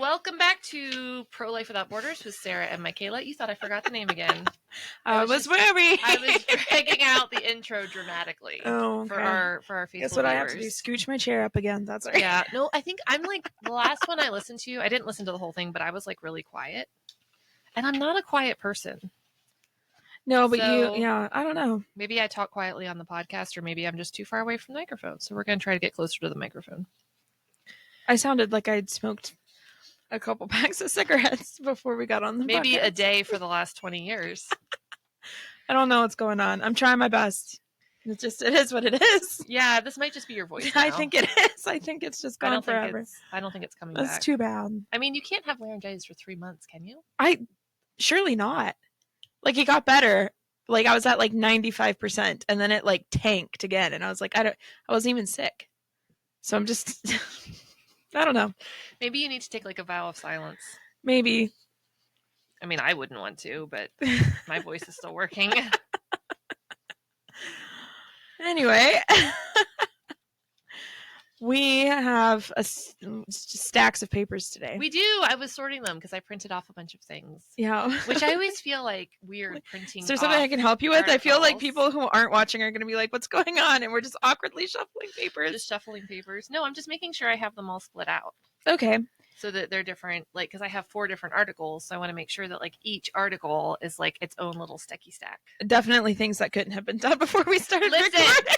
Welcome back to Pro-Life Without Borders with Sarah and Mikayla. You thought I forgot the name again. I was worried. I was dragging out the intro dramatically for our Facebook Guess what viewers. I have to do? Scooch my chair up again. That's right. Yeah. No, I think I'm like the last one I listened to. I didn't listen to the whole thing, but I was like really quiet. And I'm not a quiet person. No, but I don't know. Maybe I talk quietly on the podcast, or maybe I'm just too far away from the microphone. So we're going to try to get closer to the microphone. I sounded like I'd smoked a couple packs of cigarettes before we got on the Maybe podcast. a day for the last 20 years. I don't know what's going on. I'm trying my best. It is what it is. Yeah, this might just be your voice now. I think it is. I think it's just gone forever. I don't think it's coming back. That's too bad. I mean, you can't have laryngitis for 3 months, can you? Surely not. Like, it got better. Like, I was at like 95%, and then it like tanked again, and I was like, I wasn't even sick. So I'm just I don't know. Maybe you need to take like a vow of silence. Maybe. I mean, I wouldn't want to, but my voice is still working. Anyway, we have stacks of papers today. We do. I was sorting them because I printed off a bunch of things. Yeah. Which I always feel like weird printing. Is there something I can help you with? articles. I feel like people who aren't watching are going to be like, what's going on? And we're just awkwardly shuffling papers. Just shuffling papers. No, I'm just making sure I have them all split out. Okay. So that they're different, like, because I have 4 different articles, so I want to make sure that, like, each article is, like, its own little sticky stack. Definitely things that couldn't have been done before we started recording.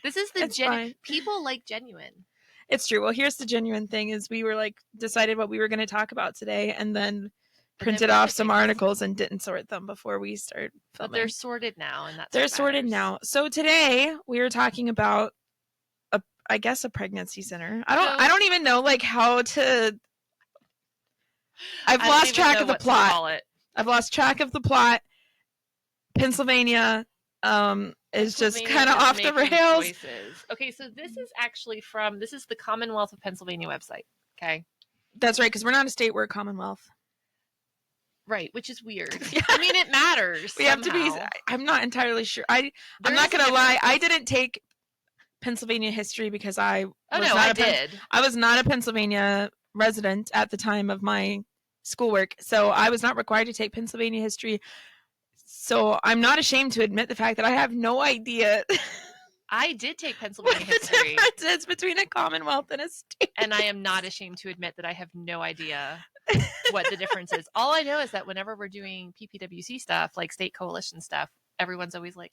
This is the people like genuine. It's true. Well, here's the genuine thing is we were, like, decided what we were going to talk about today and then printed off some articles and didn't sort them before we started filming. But they're sorted now, and they're sorted now. So today we were talking about I guess a pregnancy center. I don't even know like how to. I've lost track of the plot. I've lost track of the plot. Pennsylvania is just kind of off the rails. Choices. Okay, so this is actually this is the Commonwealth of Pennsylvania website. Okay, that's right, because we're not a state, we're a Commonwealth. Right, which is weird. Yeah. I mean, it matters. We have to be. I'm not entirely sure. I'm not gonna lie. I didn't take Pennsylvania history because I was not a Pennsylvania resident at the time of my schoolwork, so I was not required to take Pennsylvania history. So I'm not ashamed to admit the fact that I have no idea. I did take Pennsylvania history. What the difference is between a Commonwealth and a state. And I am not ashamed to admit that I have no idea what the difference is. All I know is that whenever we're doing PPWC stuff, like state coalition stuff, everyone's always like,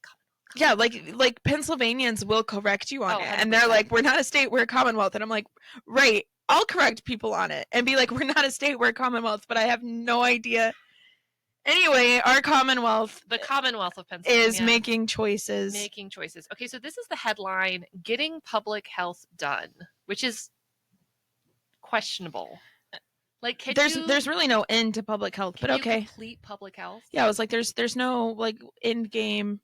yeah, like Pennsylvanians will correct you on it. 100%. And they're like, we're not a state, we're a Commonwealth. And I'm like, right, I'll correct people on it and be like, we're not a state, we're a Commonwealth, but I have no idea. Anyway, our Commonwealth, the Commonwealth of Pennsylvania, is making choices. Okay, so this is the headline, Getting Public Health Done, which is questionable. Like, there's really no end to public health, but okay. Complete public health? Yeah, I was like, there's no like end game.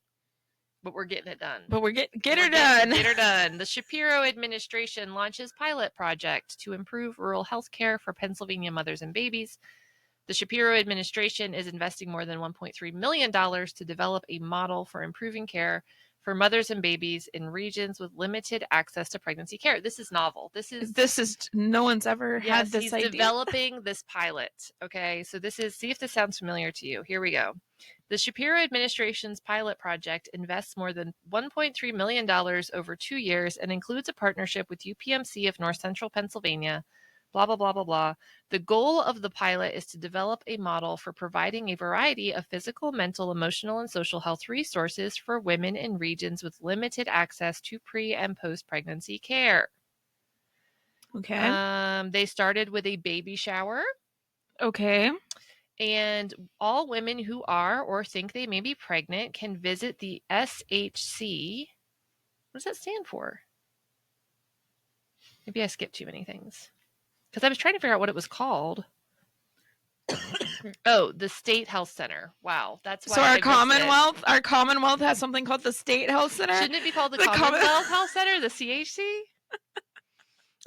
But we're getting it done. But get her done. Get her done. The Shapiro administration launches pilot project to improve rural health care for Pennsylvania mothers and babies. The Shapiro administration is investing more than $1.3 million to develop a model for improving care for mothers and babies in regions with limited access to pregnancy care. This is novel. This is no one's ever had this idea. He's developing this pilot. Okay, so see if this sounds familiar to you. Here we go. The Shapiro administration's pilot project invests more than $1.3 million over 2 years and includes a partnership with UPMC of North Central Pennsylvania, blah, blah, blah, blah, blah. The goal of the pilot is to develop a model for providing a variety of physical, mental, emotional, and social health resources for women in regions with limited access to pre- and post-pregnancy care. Okay. They started with a baby shower. Okay. And all women who are or think they may be pregnant can visit the SHC. What does that stand for? Maybe I skipped too many things. Because I was trying to figure out what it was called. Oh, the State Health Center. Wow, that's why. So our Commonwealth has something called the State Health Center. Shouldn't it be called the Commonwealth Health Center, the CHC?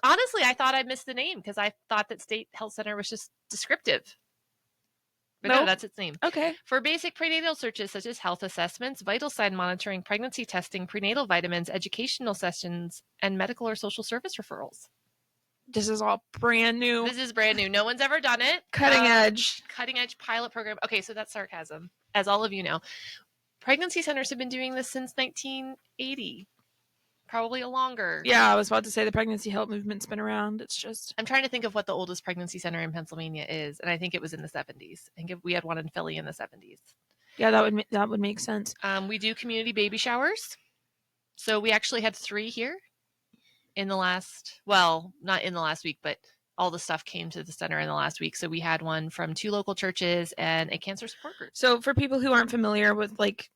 Honestly, I thought I missed the name because I thought that State Health Center was just descriptive. But no, that's its name. Okay. For basic prenatal searches such as health assessments, vital sign monitoring, pregnancy testing, prenatal vitamins, educational sessions, and medical or social service referrals. This is all brand new. This is brand new. No one's ever done it. Cutting edge pilot program. Okay, so that's sarcasm, as all of you know. Pregnancy centers have been doing this since 1980. Probably longer. Yeah, I was about to say the pregnancy help movement's been around. It's just... I'm trying to think of what the oldest pregnancy center in Pennsylvania is, and I think it was in the 70s. I think we had one in Philly in the 70s. Yeah, that would make sense. We do community baby showers. So we actually had 3 here in the last, well, not in the last week, but all the stuff came to the center in the last week. So we had one from 2 local churches and a cancer support group. So for people who aren't familiar with like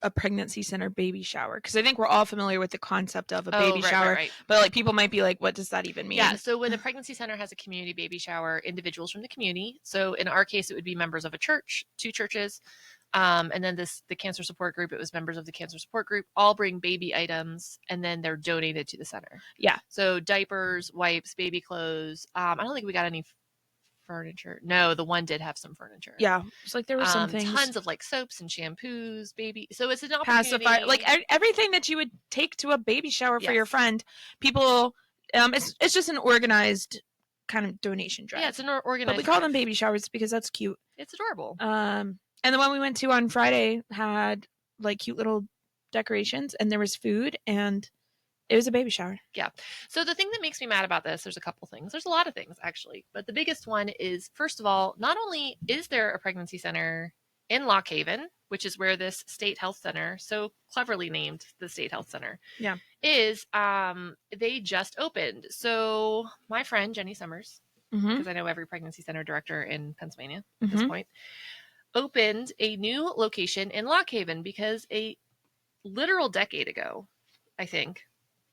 a pregnancy center baby shower, because I think we're all familiar with the concept of a baby shower, right. But like people might be like, what does that even mean? Yeah, so when a pregnancy center has a community baby shower, individuals from the community, so in our case it would be members of a church, 2 churches, and then the cancer support group, it was members of the cancer support group, all bring baby items and then they're donated to the center. Yeah. So diapers, wipes, baby clothes. I don't think we got any furniture. No, the one did have some furniture. Yeah, it's like there were some things. Tons of like soaps and shampoos, baby. So it's an opportunity. Pacifier, like everything that you would take to a baby shower for your friend. People, it's just an organized kind of donation drive. Yeah, it's an organized. But we call them baby showers because that's cute. It's adorable. And the one we went to on Friday had like cute little decorations, and there was food, and it was a baby shower. Yeah. So the thing that makes me mad about this, there's a couple things. There's a lot of things, actually. But the biggest one is, first of all, not only is there a pregnancy center in Lock Haven, which is where this state health center, so cleverly named the state health center, is, they just opened. So my friend, Jenny Summers, because I know every pregnancy center director in Pennsylvania at this point, opened a new location in Lock Haven because a literal decade ago, I think,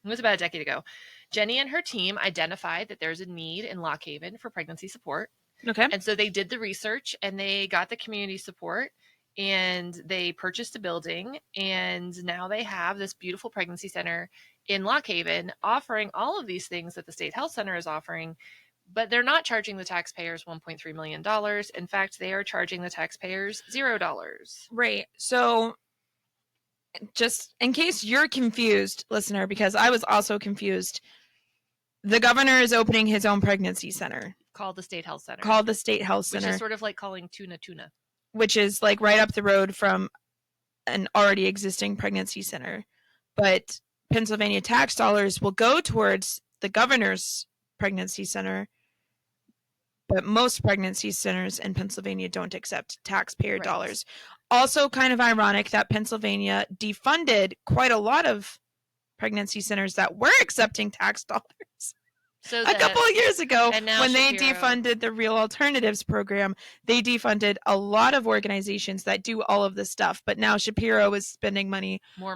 it was about a decade ago, Jenny and her team identified that there's a need in Lock Haven for pregnancy support. Okay. And so they did the research and they got the community support and they purchased a building, and now they have this beautiful pregnancy center in Lock Haven offering all of these things that the state health center is offering, but they're not charging the taxpayers $1.3 million. In fact, they are charging the taxpayers $0. Right. So just in case you're confused, listener, because I was also confused, the governor is opening his own pregnancy center. Called the State Health Center. Which is sort of like calling tuna. Which is like right up the road from an already existing pregnancy center. But Pennsylvania tax dollars will go towards the governor's pregnancy center. But most pregnancy centers in Pennsylvania don't accept taxpayer dollars. Also kind of ironic that Pennsylvania defunded quite a lot of pregnancy centers that were accepting tax dollars a couple of years ago. When they defunded the Real Alternatives program, they defunded a lot of organizations that do all of this stuff. But now Shapiro is spending more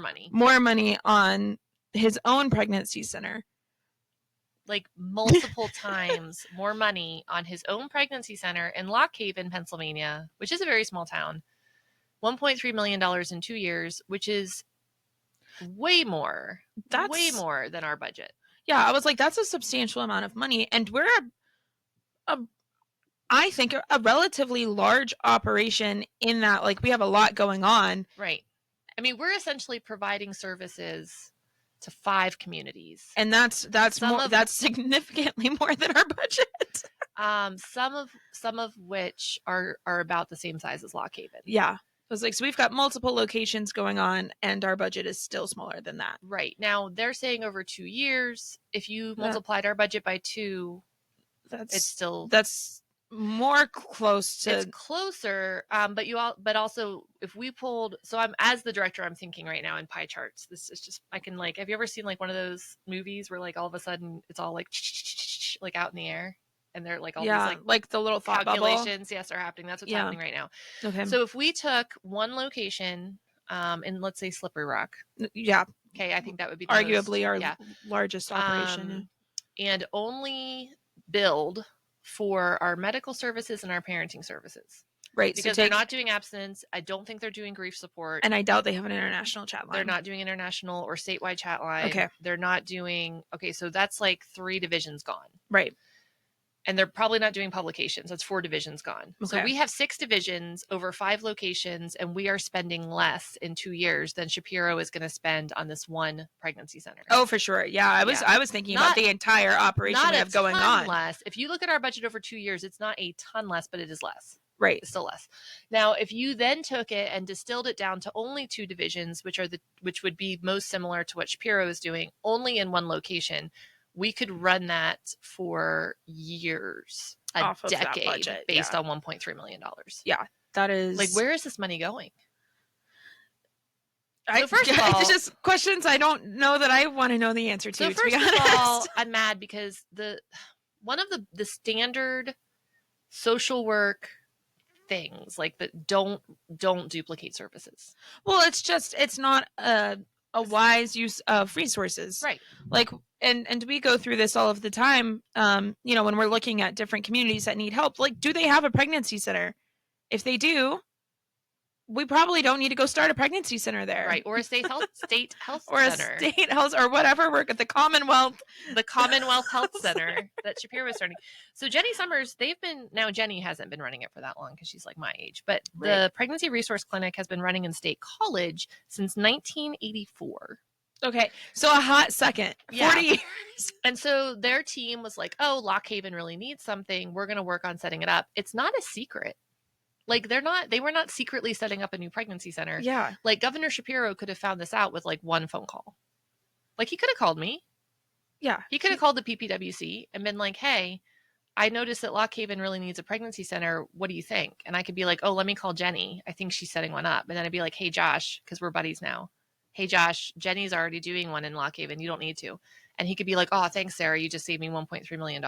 money on his own pregnancy center. Like multiple times more money on his own pregnancy center in Lock Haven, Pennsylvania, which is a very small town. $1.3 million in 2 years, which is way more than our budget. Yeah, I was like, that's a substantial amount of money. And we're, I think, a relatively large operation in that, like, we have a lot going on. Right. I mean, we're essentially providing services to 5 communities. And that's significantly more than our budget. Some of which are about the same size as Lock Haven. Yeah. I was like, so we've got multiple locations going on, and our budget is still smaller than that. Right. Now, they're saying over 2 years, if you multiplied our budget by 2, that's more close to... It's closer, but also, if we pulled... So as the director, I'm thinking right now in pie charts. This is just... I can, like... Have you ever seen, like, one of those movies where, like, all of a sudden, it's all, like, like, out in the air? And they're like all these like the little thought calculations, bubble. Yes, are happening. That's what's happening right now. Okay. So if we took one location, in let's say Slippery Rock. Yeah. Okay, I think that would be arguably our largest operation. And only billed for our medical services and our parenting services. Right. Because they're not doing abstinence. I don't think they're doing grief support. And I doubt they have an international chat line. They're not doing international or statewide chat line. Okay. They're not doing... Okay, so that's like 3 divisions gone. Right. And they're probably not doing publications. That's 4 divisions gone. Okay. So we have 6 divisions over 5 locations, and we are spending less in 2 years than Shapiro is going to spend on this one pregnancy center. Oh, for sure. Yeah, I was thinking about the entire operation we have going on. Not a ton less. If you look at our budget over 2 years, it's not a ton less, but it is less. Right. It's still less. Now, if you then took it and distilled it down to only 2 divisions, which would be most similar to what Shapiro is doing, only in one location, we could run that for years, a decade, based on $1.3 million. Yeah, that is... Like, where is this money going? So first of all, just questions I don't know that I want to know the answer to. So first of all, I'm mad because one of the standard social work things, like, that don't duplicate services. Well, it's not a wise use of resources, right? Like, and we go through this all of the time. When we're looking at different communities that need help, like, do they have a pregnancy center? If they do, we probably don't need to go start a pregnancy center there, right? Or a state health or center. A state health or whatever. Work at the Commonwealth Health Center that Shapiro is starting. So Jenny Summers, Jenny hasn't been running it for that long because she's like my age, but the Pregnancy Resource Clinic has been running in State College since 1984. Okay, so a hot second, 40 years. And so their team was like, oh, Lock Haven really needs something. We're going to work on setting it up. It's not a secret. Like, they were not secretly setting up a new pregnancy center. Yeah. Like, Governor Shapiro could have found this out with, like, one phone call. Like, he could have called me. Yeah. He could have called the PPWC and been like, hey, I noticed that Lock Haven really needs a pregnancy center. What do you think? And I could be like, oh, let me call Jenny. I think she's setting one up. And then I'd be like, hey, Josh, because we're buddies now. Hey, Josh, Jenny's already doing one in Lock Haven. You don't need to. And he could be like, oh, thanks, Sarah. You just saved me $1.3 million.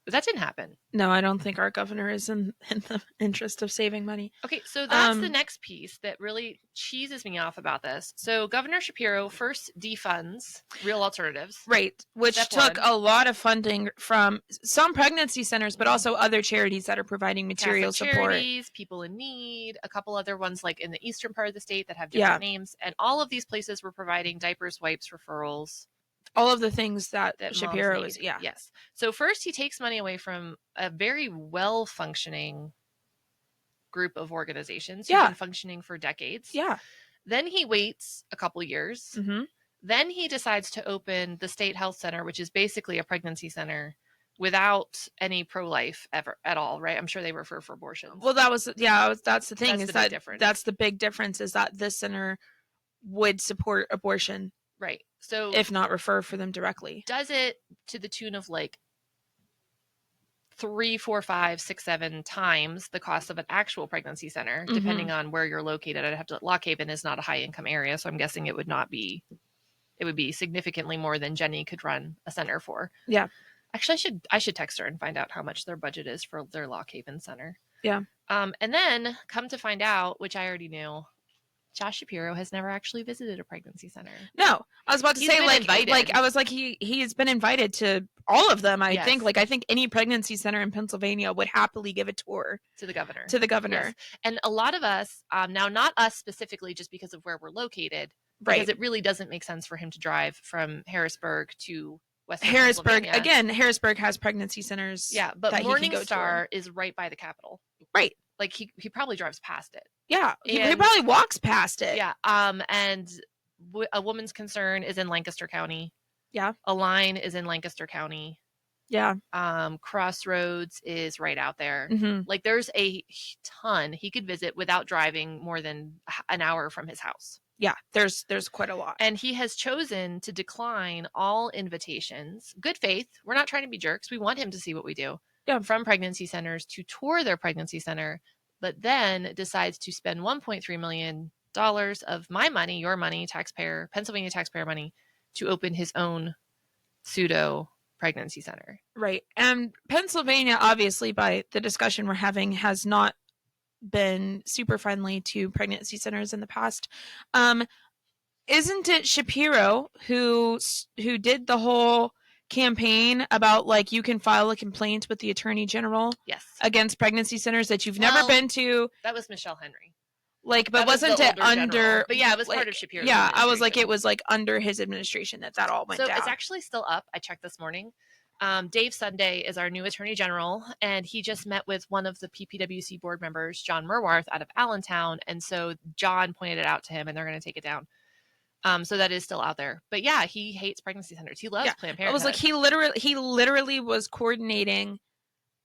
But that didn't happen. No, I don't think our governor is in the interest of saving money. Okay, so that's the next piece that really cheeses me off about this. So Governor Shapiro first defunds Real Alternatives. Right, which took a lot of funding from some pregnancy centers, but also other charities that are providing material Catholic support. Charities, People in Need, a couple other ones like in the eastern part of the state that have different names. And all of these places were providing diapers, wipes, referrals. All of the things that Shapiro is, Yes. So first he takes money away from a very well-functioning group of organizations who've been functioning for decades. Yeah. Then he waits a couple years. Mm-hmm. Then he decides to open the State Health Center, which is basically a pregnancy center without any pro-life ever at all, right? I'm sure they refer for abortions. Well, that's the thing. That's the big difference is that this center would support abortion. Right. So if not refer for them directly. Does it to the tune of like 3, 4, 5, 6, 7 times the cost of an actual pregnancy center, depending on where you're located. Lock Haven is not a high income area, so I'm guessing it would be significantly more than Jenny could run a center for. Yeah. Actually, I should text her and find out how much their budget is for their Lock Haven center. Yeah. And then come to find out, which I already knew, Josh Shapiro has never actually visited a pregnancy center. No, I was about to say I was like he has been invited to all of them. I think any pregnancy center in Pennsylvania would happily give a tour to the governor. Yes. And a lot of us, now not us specifically, just because of where we're located, because it really doesn't make sense for him to drive from Harrisburg to Western Harrisburg. Again, Harrisburg has pregnancy centers. Yeah, but Morning Star is right by the Capitol. Right. Like he probably drives past it. Yeah, he probably walks past it. Yeah. And a Woman's Concern is in Lancaster County. Yeah. Align is in Lancaster County. Yeah. Crossroads is right out there. Mm-hmm. Like there's a ton he could visit without driving more than an hour from his house. Yeah, there's quite a lot. And he has chosen to decline all invitations. Good faith. We're not trying to be jerks. We want him to see what we do. Yeah. From pregnancy centers to tour their pregnancy center, but then decides to spend $1.3 million of my money, your money, Pennsylvania taxpayer money, to open his own pseudo pregnancy center. Right. And Pennsylvania, obviously, by the discussion we're having, has not been super friendly to pregnancy centers in the past. Isn't it Shapiro who did the whole campaign about like you can file a complaint with the Attorney General against pregnancy centers that you've never been to? That was Michelle Henry. Like, but wasn't it under? General. But yeah, it was part of Shapiro's. Yeah, I was like, it was like under his administration that all went down. So it's actually still up. I checked this morning. Dave Sunday is our new Attorney General, and he just met with one of the PPWC board members, John Merwarth, out of Allentown. And so John pointed it out to him, and they're going to take it down. So that is still out there. But yeah, he hates pregnancy centers. He loves Planned Parenthood. It was like he literally was coordinating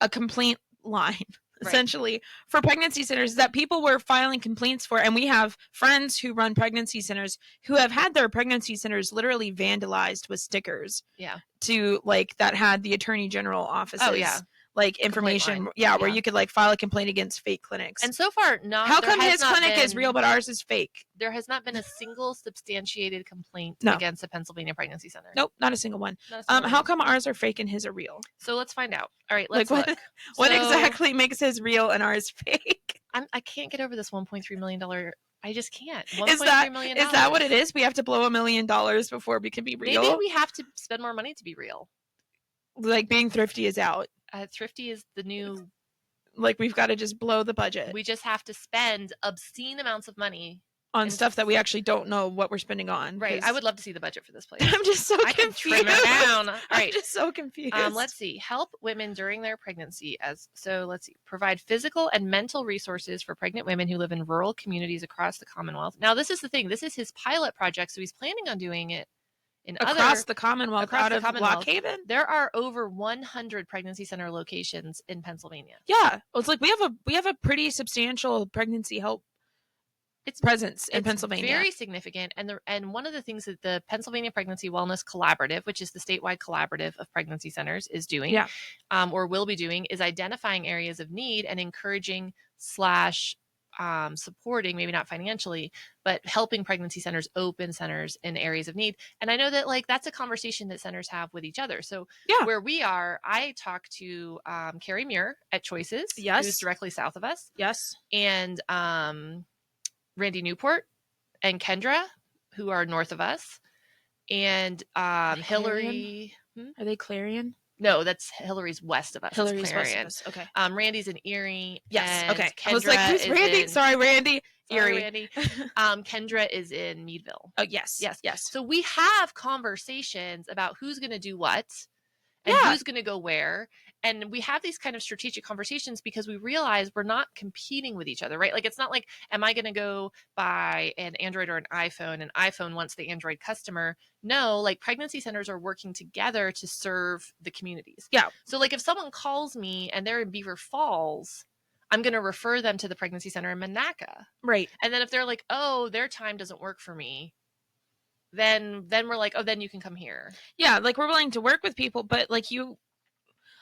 a complaint line essentially for pregnancy centers that people were filing complaints for. And we have friends who run pregnancy centers who have had their pregnancy centers literally vandalized with stickers. Yeah. To like that had the Attorney General offices. Like information, where you could like file a complaint against fake clinics. And so far, How come his clinic is real but ours is fake? There has not been a single substantiated complaint against a Pennsylvania pregnancy center. Nope, not a single one. How come ours are fake and his are real? So let's find out. All right, let's look. What exactly makes his real and ours fake? I can't get over this $1.3 million. I just can't. Is that what it is? We have to blow $1 million before we can be real? Maybe we have to spend more money to be real. Like being thrifty is out. Thrifty is the new. Like we've got to just blow the budget. We just have to spend obscene amounts of money on stuff that we actually don't know what we're spending on. Right. I would love to see the budget for this place. I'm just so confused. I can trim it down. All right. I'm just so confused. Let's see. Help women during their pregnancy. Let's see. Provide physical and mental resources for pregnant women who live in rural communities across the Commonwealth. Now, this is the thing. This is his pilot project, so he's planning on doing it across the Commonwealth, out of Lock Haven. There are over 100 pregnancy center locations in Pennsylvania. Yeah, it's like we have a pretty substantial pregnancy help presence in Pennsylvania. Very significant. And one of the things that the Pennsylvania Pregnancy Wellness Collaborative, which is the statewide collaborative of pregnancy centers, is doing, or will be doing, is identifying areas of need and encouraging / supporting, maybe not financially, but helping pregnancy centers open centers in areas of need. And I know that like that's a conversation that centers have with each other. So where we are, I talk to Carrie Muir at Choices, who's directly south of us. Yes. And Randy Newport and Kendra, who are north of us. And Hillary. Are they Clarion? No, that's Hillary's west of us. Hillary's west of us. Okay. Randy's in Erie. Yes. Okay. Kendra I was like, who's Randy? Sorry, Randy. Erie. Randy. Kendra is in Meadville. Oh, yes. So we have conversations about who's going to do what and who's going to go where. And we have these kind of strategic conversations because we realize we're not competing with each other, right? Like, it's not like, am I going to go buy an Android or an iPhone wants the Android customer? No, like pregnancy centers are working together to serve the communities. Yeah. So like if someone calls me and they're in Beaver Falls, I'm going to refer them to the pregnancy center in Monaca. Right. And then if they're like, oh, their time doesn't work for me, then we're like, oh, then you can come here. Yeah. Like we're willing to work with people, but like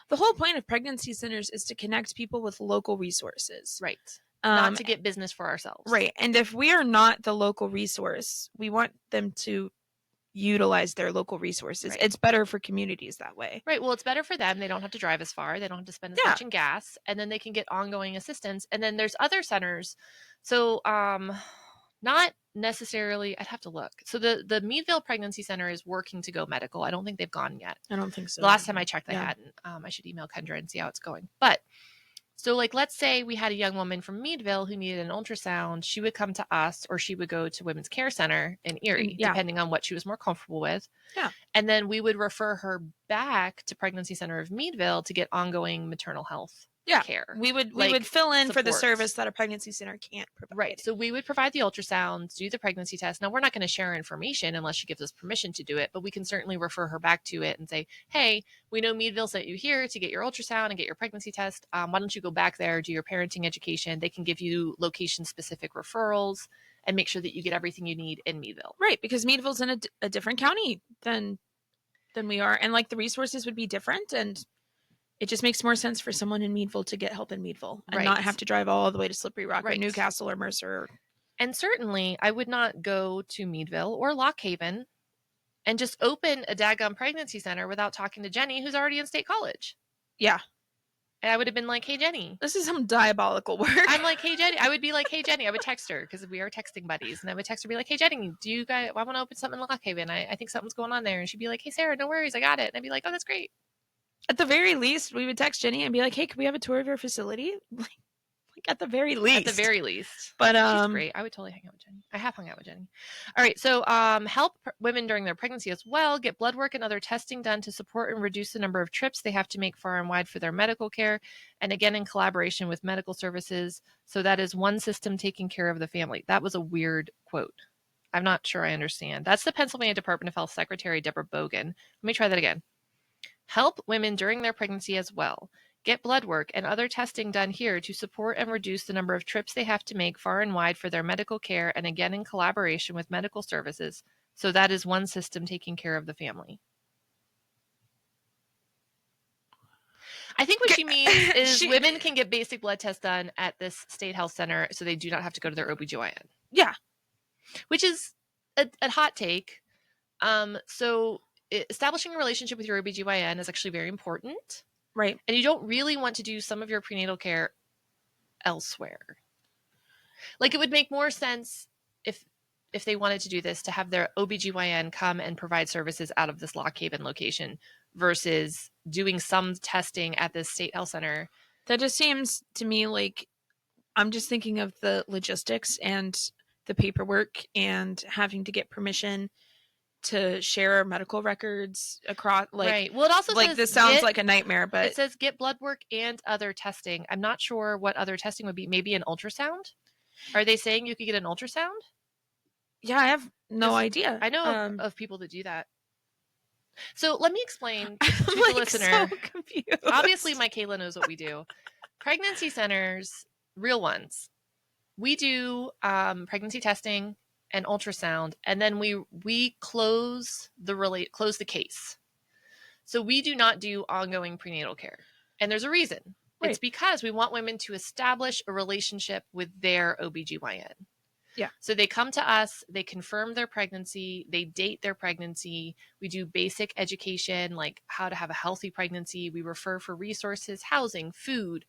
the whole point of pregnancy centers is to connect people with local resources. Right. Not to get business for ourselves. Right. And if we are not the local resource, we want them to utilize their local resources. Right. It's better for communities that way. Right. Well, it's better for them. They don't have to drive as far. They don't have to spend as much in gas. And then they can get ongoing assistance. And then there's other centers. So not necessarily, I'd have to look. So the Meadville Pregnancy Center is working to go medical. I don't think they've gone yet. I don't think so. The last time I checked, they hadn't. I should email Kendra and see how it's going. But so like, let's say we had a young woman from Meadville who needed an ultrasound. She would come to us, or she would go to Women's Care Center in Erie, depending on what she was more comfortable with. Yeah. And then we would refer her back to Pregnancy Center of Meadville to get ongoing maternal health care. We would fill in for the service that a pregnancy center can't provide. Right. So we would provide the ultrasound, do the pregnancy test. Now, we're not going to share information unless she gives us permission to do it, but we can certainly refer her back to it and say, hey, we know Meadville sent you here to get your ultrasound and get your pregnancy test. Why don't you go back there, do your parenting education? They can give you location-specific referrals and make sure that you get everything you need in Meadville. Right, because Meadville's in a different county than we are, and like the resources would be different, and it just makes more sense for someone in Meadville to get help in Meadville and not have to drive all the way to Slippery Rock or Newcastle or Mercer. And certainly, I would not go to Meadville or Lock Haven and just open a daggum pregnancy center without talking to Jenny, who's already in State College. Yeah. And I would have been like, hey, Jenny. This is some diabolical work. I'm like, hey, Jenny. I would be like, hey, Jenny. I would text her because we are texting buddies. And I would text her, be like, hey, Jenny, I want to open something in Lock Haven. I think something's going on there. And she'd be like, hey, Sarah, no worries. I got it. And I'd be like, oh, that's great. At the very least, we would text Jenny and be like, hey, can we have a tour of your facility? Like Like at the very least. At the very least. But she's great. I would totally hang out with Jenny. I have hung out with Jenny. All right. So help women during their pregnancy as well. Get blood work and other testing done to support and reduce the number of trips they have to make far and wide for their medical care. And again, in collaboration with medical services. So that is one system taking care of the family. That was a weird quote. I'm not sure I understand. That's the Pennsylvania Department of Health Secretary, Deborah Bogan. Let me try that again. Help women during their pregnancy as well. Get blood work and other testing done here to support and reduce the number of trips they have to make far and wide for their medical care, and again in collaboration with medical services. So that is one system taking care of the family. I think what she means is women can get basic blood tests done at this state health center so they do not have to go to their OBGYN. Yeah. Which is a hot take. So establishing a relationship with your OBGYN is actually very important. Right. And you don't really want to do some of your prenatal care elsewhere. Like it would make more sense if they wanted to do this to have their OBGYN come and provide services out of this Lock Haven location versus doing some testing at this state health center. That just seems to me like I'm just thinking of the logistics and the paperwork and having to get permission to share medical records across, like, right. Well, it also like says this sounds like a nightmare, but it says get blood work and other testing. I'm not sure what other testing would be. Maybe an ultrasound. Are they saying you could get an ultrasound? Yeah, I have no idea. I know of people that do that. So let me explain to the listener. So confused. Obviously, Mikayla knows what we do. Pregnancy centers, real ones. We do pregnancy testing and ultrasound, and then we close the case. So we do not do ongoing prenatal care, and there's a reason. Right. It's because we want women to establish a relationship with their OBGYN. Yeah. So they come to us, they confirm their pregnancy, they date their pregnancy. We do basic education, like how to have a healthy pregnancy. We refer for resources, housing, food,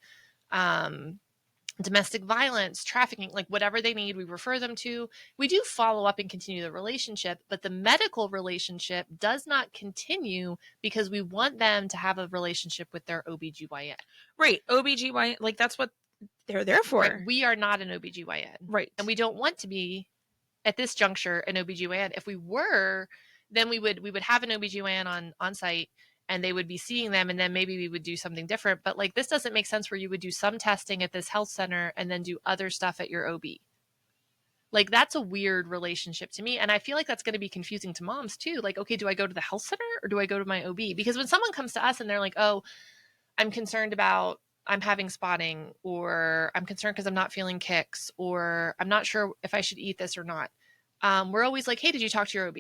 domestic violence, trafficking, like whatever they need, we refer them to. We do follow up and continue the relationship, but the medical relationship does not continue because we want them to have a relationship with their OBGYN. Right. OBGYN, like that's what they're there for. Right. We are not an OBGYN. Right. And we don't want to be at this juncture an OBGYN. If we were, then we would have an OBGYN on site and they would be seeing them, and then maybe we would do something different. But like this doesn't make sense where you would do some testing at this health center and then do other stuff at your OB. Like that's a weird relationship to me. And I feel like that's going to be confusing to moms too. Like, okay, do I go to the health center or do I go to my OB? Because when someone comes to us and they're like, oh, I'm concerned about I'm having spotting, or I'm concerned because I'm not feeling kicks, or I'm not sure if I should eat this or not. We're always like, hey, did you talk to your OB?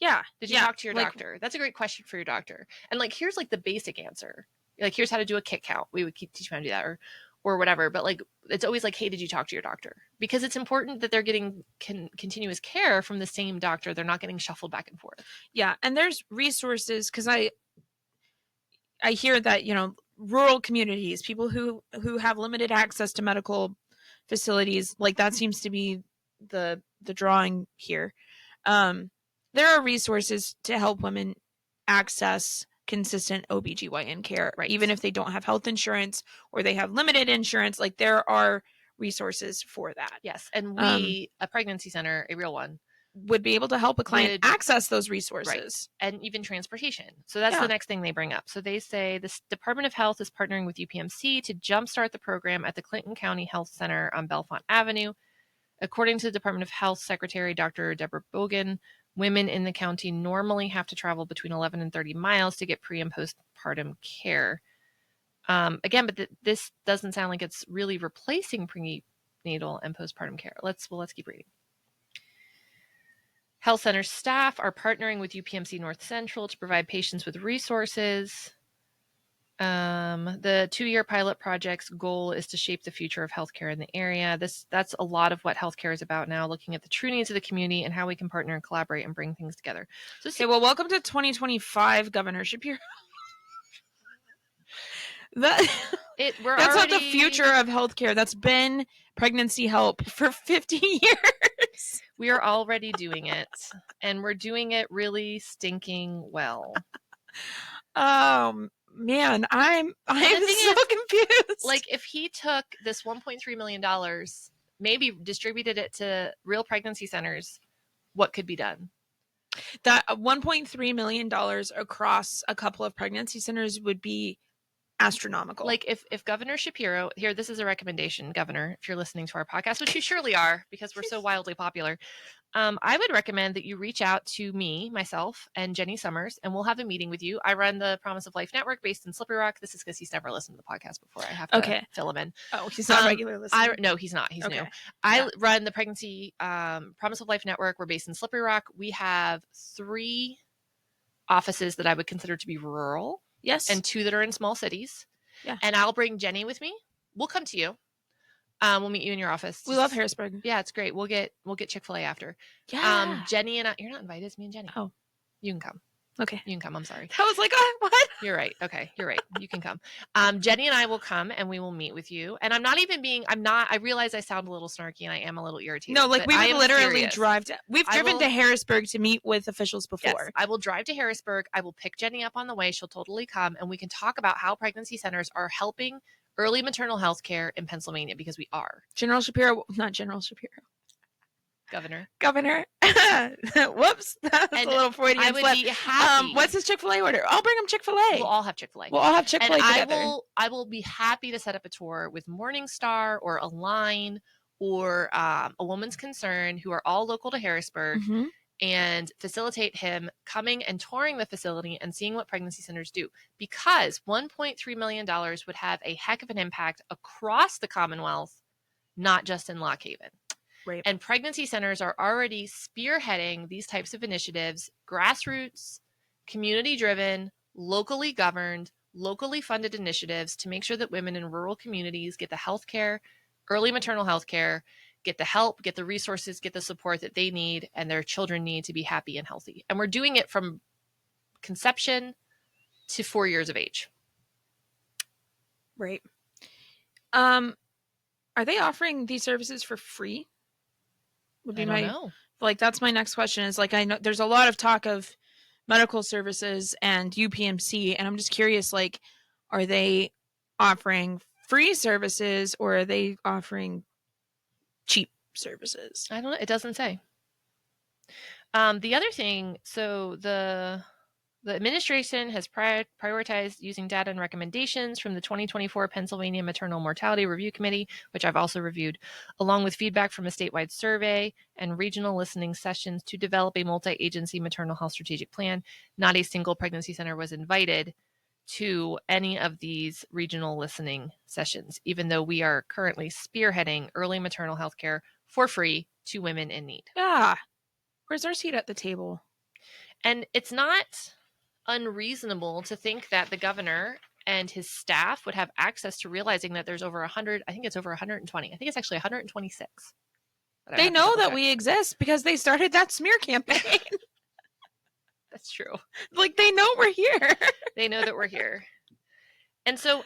Yeah. Did you talk to your doctor? That's a great question for your doctor. And like, here's like the basic answer. Like, here's how to do a kick count. We would teach you how to do that or whatever. But like, it's always like, hey, did you talk to your doctor? Because it's important that they're getting continuous care from the same doctor. They're not getting shuffled back and forth. Yeah. And there's resources, because I hear that, rural communities, people who have limited access to medical facilities, like that seems to be the drawing here. There are resources to help women access consistent OBGYN care, right? Even if they don't have health insurance or they have limited insurance, like there are resources for that. Yes. And we, a pregnancy center, a real one, would be able to help a client access those resources. Right. And even transportation. So that's the next thing they bring up. So they say the Department of Health is partnering with UPMC to jumpstart the program at the Clinton County Health Center on Bellefonte Avenue. According to the Department of Health Secretary, Dr. Deborah Bogan, women in the county normally have to travel between 11 and 30 miles to get pre- and postpartum care. Again, but this doesn't sound like it's really replacing prenatal and postpartum care. Let's keep reading. Health center staff are partnering with UPMC North Central to provide patients with resources. The 2-year pilot project's goal is to shape the future of healthcare in the area. That's a lot of what healthcare is about now, looking at the true needs of the community and how we can partner and collaborate and bring things together. So, okay, well, welcome to 2025, Governor Shapiro. That's not the future of healthcare. That's been pregnancy help for 50 years. We are already doing it, and we're doing it really stinking well. man, I'm so confused. Like, if he took this $1.3 million, maybe distributed it to real pregnancy centers, what could be done? That $1.3 million across a couple of pregnancy centers would be astronomical. Like, if Governor Shapiro, here, this is a recommendation, Governor, if you're listening to our podcast, which you surely are because we're so wildly popular, I would recommend that you reach out to me, myself, and Jenny Summers, and we'll have a meeting with you. I run the Promise of Life Network based in Slippery Rock. This is because he's never listened to the podcast before. I have to fill him in. Oh, he's not a regular listener? No, he's not. He's new. I run the Pregnancy Promise of Life Network. We're based in Slippery Rock. We have 3 offices that I would consider to be rural. Yes. And 2 that are in small cities. Yeah. And I'll bring Jenny with me. We'll come to you. We'll meet you in your office. We love Harrisburg. Yeah, it's great. We'll get Chick-fil-A after. Yeah. Jenny and I, you're not invited. It's me and Jenny. Oh. You can come. Okay. You can come. I'm sorry. I was like, oh, what? You're right. Okay. You're right. You can come. Jenny and I will come and we will meet with you. And I realize I sound a little snarky and I am a little irritated. No, like we would literally drive to, we've driven to Harrisburg to meet with officials before. Yes, I will drive to Harrisburg. I will pick Jenny up on the way. She'll totally come and we can talk about how pregnancy centers are helping early maternal health care in Pennsylvania, because we are. Governor. Whoops. That's a little Freudian slip. I would be happy. What's his Chick-fil-A order? I'll bring him Chick-fil-A. We'll all have Chick-fil-A. together. I will be happy to set up a tour with Morningstar or Align or A Woman's Concern, who are all local to Harrisburg, and facilitate him coming and touring the facility and seeing what pregnancy centers do. Because $1.3 million would have a heck of an impact across the Commonwealth, not just in Lock Haven. Right. And pregnancy centers are already spearheading these types of initiatives, grassroots, community-driven, locally governed, locally funded initiatives to make sure that women in rural communities get the health care, early maternal health care, get the help, get the resources, get the support that they need and their children need to be happy and healthy. And we're doing it from conception to 4 years of age. Right. Are they offering these services for free? I don't know. Like, that's my next question is, like, I know there's a lot of talk of medical services and UPMC, and I'm just curious, like, are they offering free services or are they offering cheap services? I don't know. It doesn't say. The other thing, so the administration has prioritized using data and recommendations from the 2024 Pennsylvania Maternal Mortality Review Committee, which I've also reviewed, along with feedback from a statewide survey and regional listening sessions to develop a multi-agency maternal health strategic plan. Not a single pregnancy center was invited to any of these regional listening sessions, even though we are currently spearheading early maternal health care for free to women in need. Yeah. Where's our seat at the table? And it's not unreasonable to think that the governor and his staff would have access to realizing that there's over 100, I think it's over 120. I think it's actually 126. They know that we exist because they started that smear campaign. That's true. Like, they know we're here. They know that we're here. And so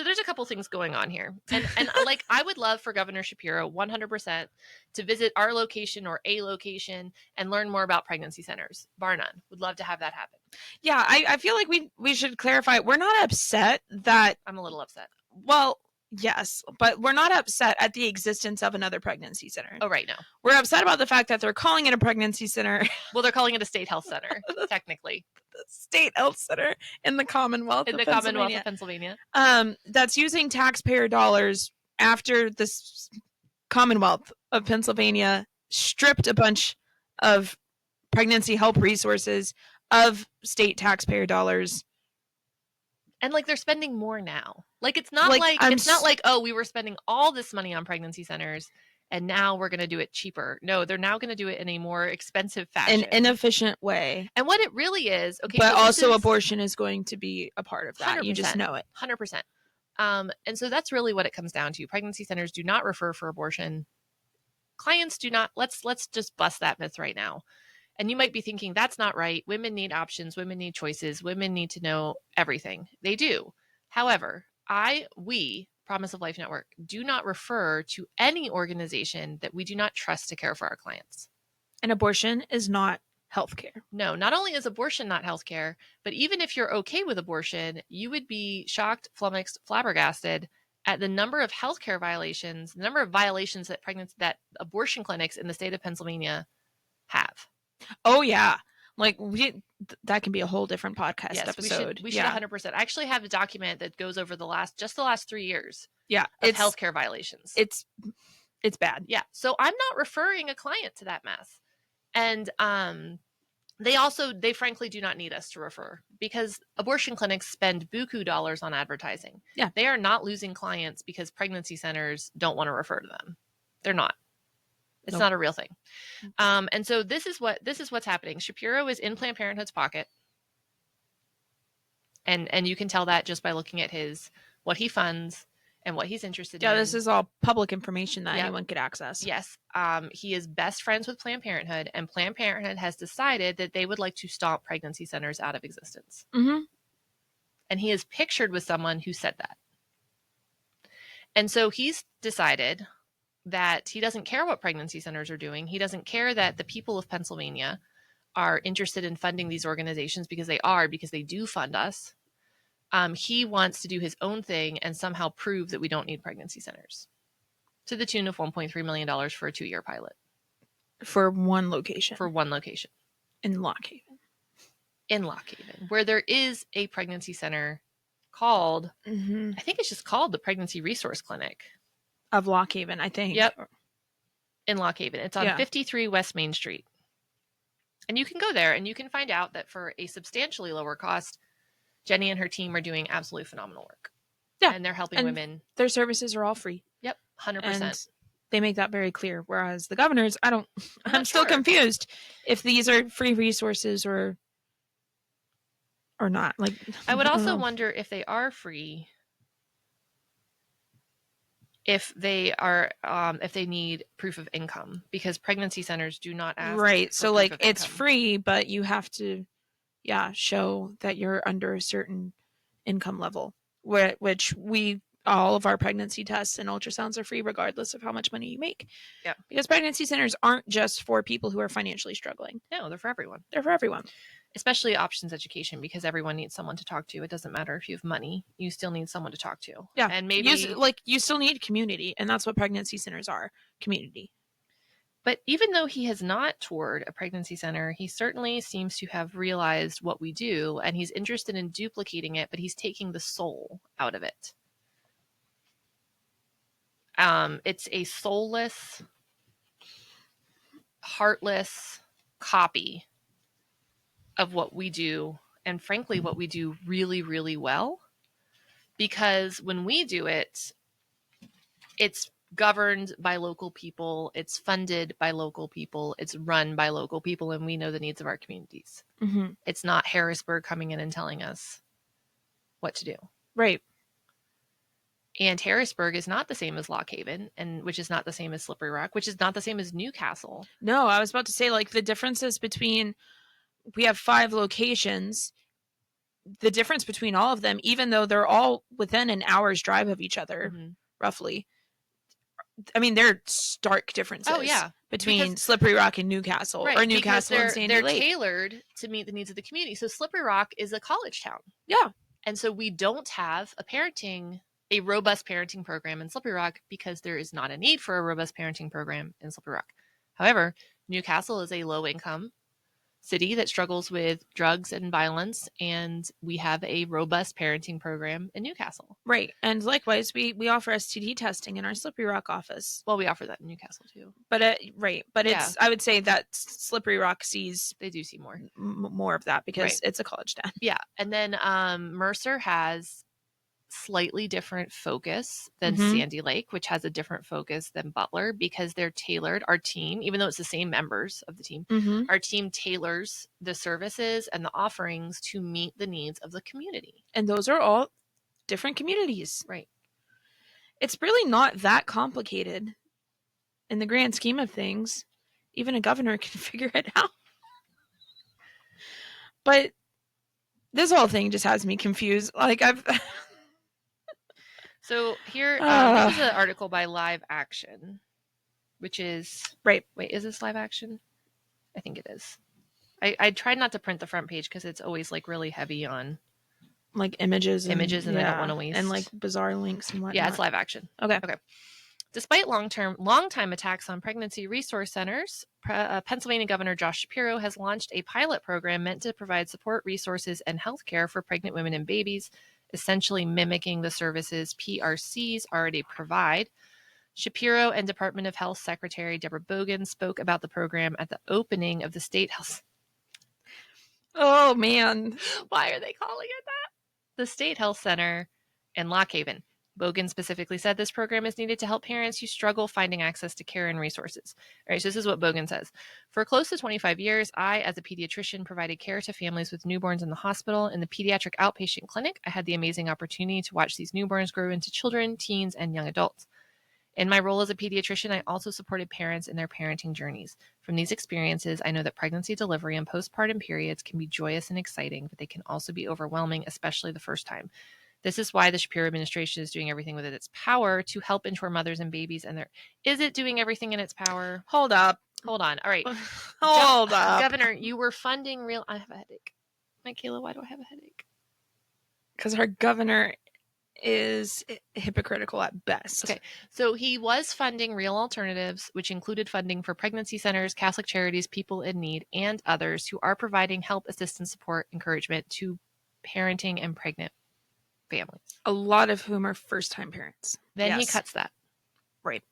there's a couple things going on here. And like, I would love for Governor Shapiro 100% to visit our location or a location and learn more about pregnancy centers. Bar none. Would love to have that happen. Yeah, I feel like we should clarify. We're not upset that... I'm a little upset. Well, yes, but we're not upset at the existence of another pregnancy center. Oh, right, no. We're upset about the fact that they're calling it a pregnancy center. Well, they're calling it a state health center, technically. The state health center in the Commonwealth of Pennsylvania. That's using taxpayer dollars after this Commonwealth of Pennsylvania stripped a bunch of pregnancy help resources of state taxpayer dollars. And like, they're spending more now. Like, it's not like, oh, we were spending all this money on pregnancy centers and now we're going to do it cheaper. No, they're now going to do it in a more expensive fashion. An inefficient way. And what it really is, okay. But also abortion is going to be a part of that. 100%, you just know it. 100%. And so that's really what it comes down to. Pregnancy centers do not refer for abortion. Clients do not. Let's just bust that myth right now. And you might be thinking, that's not right. Women need options. Women need choices. Women need to know everything. They do. However, we, Promise of Life Network, do not refer to any organization that we do not trust to care for our clients. And abortion is not healthcare. No, not only is abortion not healthcare, but even if you're okay with abortion, you would be shocked, flummoxed, flabbergasted at the number of healthcare violations, the number of violations that abortion clinics in the state of Pennsylvania have. Oh yeah, like that can be a whole different podcast episode. We should 100%. I actually have a document that goes over the last 3 years. Yeah, of healthcare violations. It's bad. Yeah, so I'm not referring a client to that mess, and they frankly do not need us to refer, because abortion clinics spend buku dollars on advertising. Yeah, they are not losing clients because pregnancy centers don't want to refer to them. They're not. It's not a real thing. And so this is what's happening. Shapiro is in Planned Parenthood's pocket. And you can tell that just by looking at what he funds and what he's interested in. Yeah, this is all public information that anyone could access. Yes. He is best friends with Planned Parenthood, and Planned Parenthood has decided that they would like to stomp pregnancy centers out of existence. Mm-hmm. And he is pictured with someone who said that. And so he's decided that he doesn't care what pregnancy centers are doing. He doesn't care that the people of Pennsylvania are interested in funding these organizations, because they do fund us. He wants to do his own thing and somehow prove that we don't need pregnancy centers, to the tune of $1.3 million for a 2-year pilot. For one location. In Lock Haven, where there is a pregnancy center called, I think it's just called the Pregnancy Resource Clinic. Of Lock Haven, I think. Yep. In Lock Haven. It's on 53 West Main Street. And you can go there and you can find out that for a substantially lower cost, Jenny and her team are doing absolutely phenomenal work. Yeah. And they're helping women. Their services are all free. Yep. 100%. And they make that very clear. Whereas the governors, I'm still confused if these are free resources or not. Like, I would also wonder if they are free, if they need proof of income, because pregnancy centers do not ask. Right. So like it's free, but you have to, show that you're under a certain income level, which all of our pregnancy tests and ultrasounds are free regardless of how much money you make. Yeah. Because pregnancy centers aren't just for people who are financially struggling. No, they're for everyone. Especially options education, because everyone needs someone to talk to. It doesn't matter if you have money, you still need someone to talk to. Yeah. And maybe you still need community, and that's what pregnancy centers are, community. But even though he has not toured a pregnancy center, he certainly seems to have realized what we do, and he's interested in duplicating it, but he's taking the soul out of it. It's a soulless, heartless copy of what we do, and frankly, what we do really, really well. Because when we do it, it's governed by local people, it's funded by local people, it's run by local people, and we know the needs of our communities. Mm-hmm. It's not Harrisburg coming in and telling us what to do. Right. And Harrisburg is not the same as Lock Haven, and which is not the same as Slippery Rock, which is not the same as Newcastle. No, I was about to say, like, the differences between, we have 5 locations, the difference between all of them, even though they're all within an hour's drive of each other, roughly. I mean, they're stark differences. Oh, yeah. Between Slippery Rock and Newcastle, right, or Newcastle and Sandy Lake. They're tailored to meet the needs of the community. So Slippery Rock is a college town. Yeah. And so we don't have a robust parenting program in Slippery Rock, because there is not a need for a robust parenting program in Slippery Rock. However, Newcastle is a low-income city that struggles with drugs and violence, and we have a robust parenting program in Newcastle. Right. And likewise, we offer STD testing in our Slippery Rock office. Well, we offer that in Newcastle too. But right. But it's, I would say that Slippery Rock they do see more. More of that, because it's a college town. Yeah. And then Mercer has slightly different focus than Sandy Lake, which has a different focus than Butler, because they're tailored. Our team, even though it's the same members of the team, our team tailors the services and the offerings to meet the needs of the community. And those are all different communities. Right. It's really not that complicated in the grand scheme of things. Even a governor can figure it out. But this whole thing just has me confused. Like, So here, this is an article by Live Action, which is... Right. Wait, is this Live Action? I think it is. I tried not to print the front page because it's always like really heavy on like images and I don't want to waste. And like bizarre links and whatnot. Yeah, it's live action. Okay. Despite long-time attacks on pregnancy resource centers, Pennsylvania Governor Josh Shapiro has launched a pilot program meant to provide support, resources, and health care for pregnant women and babies, essentially mimicking the services PRCs already provide. Shapiro and Department of Health Secretary Deborah Bogan spoke about the program at the opening of the State Health. Oh, man. Why are they calling it that? The State Health Center in Lock Haven. Bogan specifically said this program is needed to help parents who struggle finding access to care and resources. All right, so this is what Bogan says. For close to 25 years, I, as a pediatrician, provided care to families with newborns in the hospital. In the pediatric outpatient clinic, I had the amazing opportunity to watch these newborns grow into children, teens, and young adults. In my role as a pediatrician, I also supported parents in their parenting journeys. From these experiences, I know that pregnancy, delivery, and postpartum periods can be joyous and exciting, but they can also be overwhelming, especially the first time. This is why the Shapiro administration is doing everything within its power to help ensure mothers and babies and their... Is it doing everything in its power? Hold up. Hold on. All right. Hold up. Governor, you were funding real... I have a headache. Mikayla, why do I have a headache? Because our governor is hypocritical at best. Okay. So he was funding real alternatives, which included funding for pregnancy centers, Catholic charities, people in need, and others who are providing help, assistance, support, encouragement to parenting and pregnant families. A lot of whom are first-time parents. Then he cuts that. Right.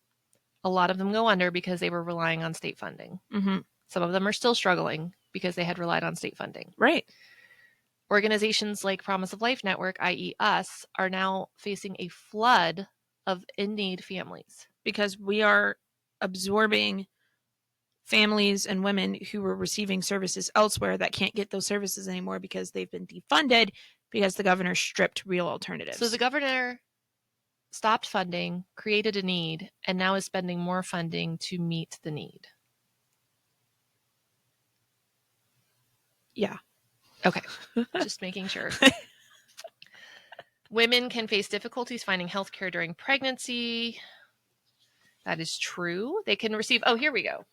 A lot of them go under because they were relying on state funding. Mm-hmm. Some of them are still struggling because they had relied on state funding. Right. Organizations like Promise of Life Network, i.e. us, are now facing a flood of in-need families. Because we are absorbing families and women who were receiving services elsewhere that can't get those services anymore because they've been defunded because the governor stripped real alternatives. So the governor stopped funding, created a need, and now is spending more funding to meet the need. Yeah. Okay. Just making sure. Women can face difficulties finding health care during pregnancy. That is true. They can receive... Oh, here we go.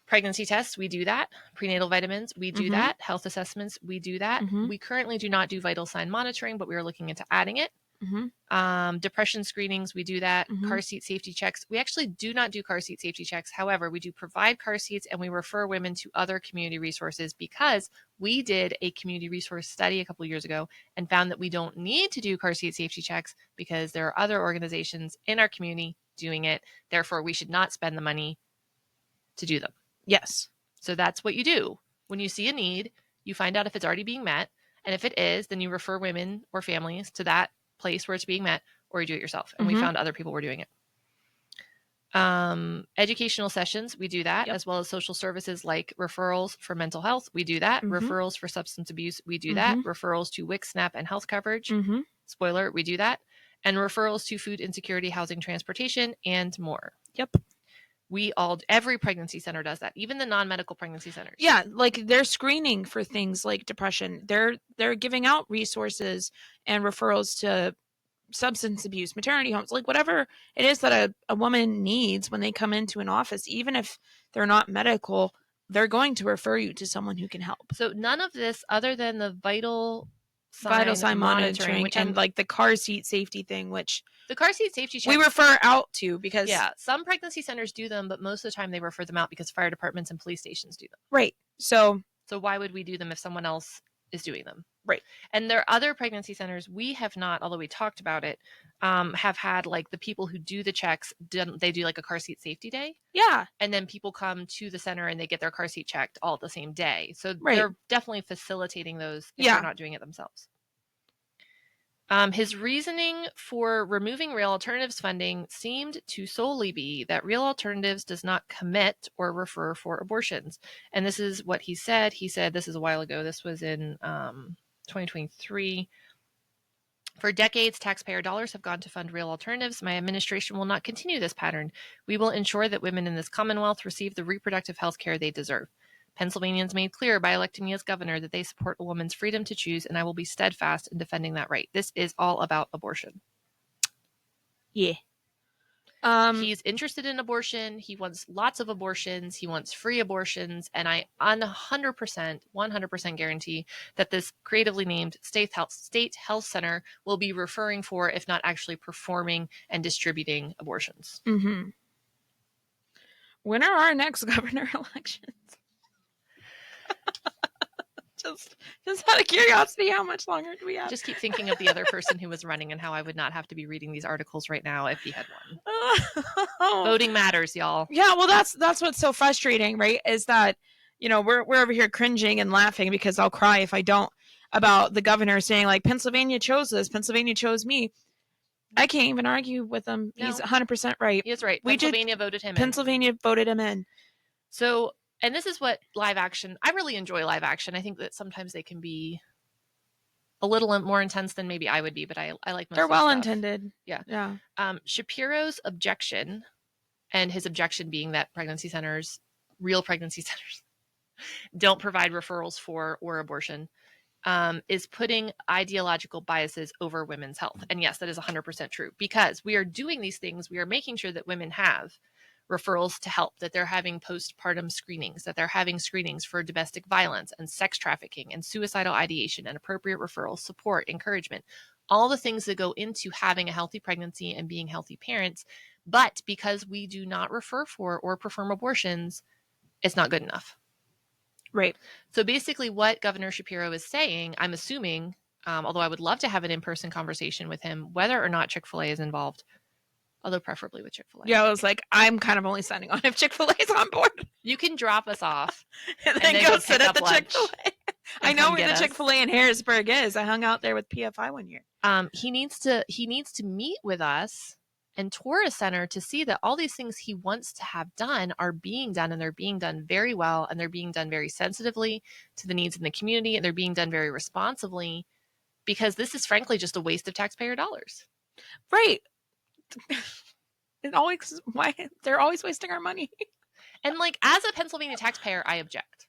Pregnancy tests, we do that. Prenatal vitamins, we do that. Health assessments, we do that. We currently do not do vital sign monitoring, but we are looking into adding it. Depression screenings, we do that. Car seat safety checks. We actually do not do car seat safety checks. However, we do provide car seats and we refer women to other community resources because we did a community resource study a couple of years ago and found that we don't need to do car seat safety checks because there are other organizations in our community doing it. Therefore, we should not spend the money to do them. Yes. So that's what you do. When you see a need, you find out if it's already being met. And if it is, then you refer women or families to that place where it's being met, or you do it yourself. And we found other people were doing it. Educational sessions, we do that, as well as social services like referrals for mental health. We do that. Referrals for substance abuse. We do that. Referrals to WIC, SNAP, and health coverage. Spoiler, we do that. And referrals to food insecurity, housing, transportation, and more. Yep. Every pregnancy center does that, even the non-medical pregnancy centers. Yeah, like they're screening for things like depression. They're giving out resources and referrals to substance abuse, maternity homes, like whatever it is that a woman needs when they come into an office, even if they're not medical, they're going to refer you to someone who can help. So none of this, other than the vital sign monitoring which and like the car seat safety thing, which the car seat safety checks, we refer out to because some pregnancy centers do them, but most of the time they refer them out because fire departments and police stations do them. Right. So why would we do them if someone else is doing them? Right. And there are other pregnancy centers we have not, although we talked about it, have had like the people who do the checks, they do like a car seat safety day. Yeah. And then people come to the center and they get their car seat checked all the same day. So they're definitely facilitating those if they're not doing it themselves. His reasoning for removing Real Alternatives funding seemed to solely be that Real Alternatives does not commit or refer for abortions. And this is what he said. He said, this is a while ago. This was in 2023. For decades, taxpayer dollars have gone to fund Real Alternatives. My administration will not continue this pattern. We will ensure that women in this Commonwealth receive the reproductive health care they deserve. Pennsylvanians made clear by electing me as governor that they support a woman's freedom to choose, and I will be steadfast in defending that right. This is all about abortion. Yeah. He's interested in abortion. He wants lots of abortions. He wants free abortions. And I 100% guarantee that this creatively named state health center will be referring for, if not actually performing and distributing abortions. Mm-hmm. When are our next governor elections? Just out of curiosity, how much longer do we have? Just keep thinking of the other person who was running and how I would not have to be reading these articles right now if he had won. Voting matters, y'all. Yeah, well, that's what's so frustrating, right? Is that, we're over here cringing and laughing because I'll cry if I don't, about the governor saying, like, Pennsylvania chose this, Pennsylvania chose me. I can't even argue with him. No. He's 100% right. He is right. Pennsylvania voted him in. Pennsylvania voted him in. So, and this is what live action, I really enjoy live action. I think that sometimes they can be a little more intense than maybe I would be, but I like most They're of well stuff. intended. Yeah. Shapiro's objection, and his objection being that real pregnancy centers, don't provide referrals for or abortion, is putting ideological biases over women's health. And yes, that is 100% true, because we are doing these things. We are making sure that women have referrals to help, that they're having postpartum screenings, that they're having screenings for domestic violence and sex trafficking and suicidal ideation and appropriate referrals, support, encouragement, all the things that go into having a healthy pregnancy and being healthy parents. But because we do not refer for or perform abortions, it's not good enough. Right. So basically what Governor Shapiro is saying, I'm assuming, although I would love to have an in-person conversation with him, whether or not Chick-fil-A is involved, although preferably with Chick-fil-A. Yeah, I was like, I'm kind of only signing on if Chick-fil-A is on board. You can drop us off and then go sit at the Chick-fil-A. I know where the Chick-fil-A in Harrisburg is. I hung out there with PFI one year. He needs to meet with us and tour a center to see that all these things he wants to have done are being done, and they're being done very well, and they're being done very sensitively to the needs in the community, and they're being done very responsibly, because this is frankly just a waste of taxpayer dollars. Right. Why they're always wasting our money. And like, as a Pennsylvania taxpayer, I object.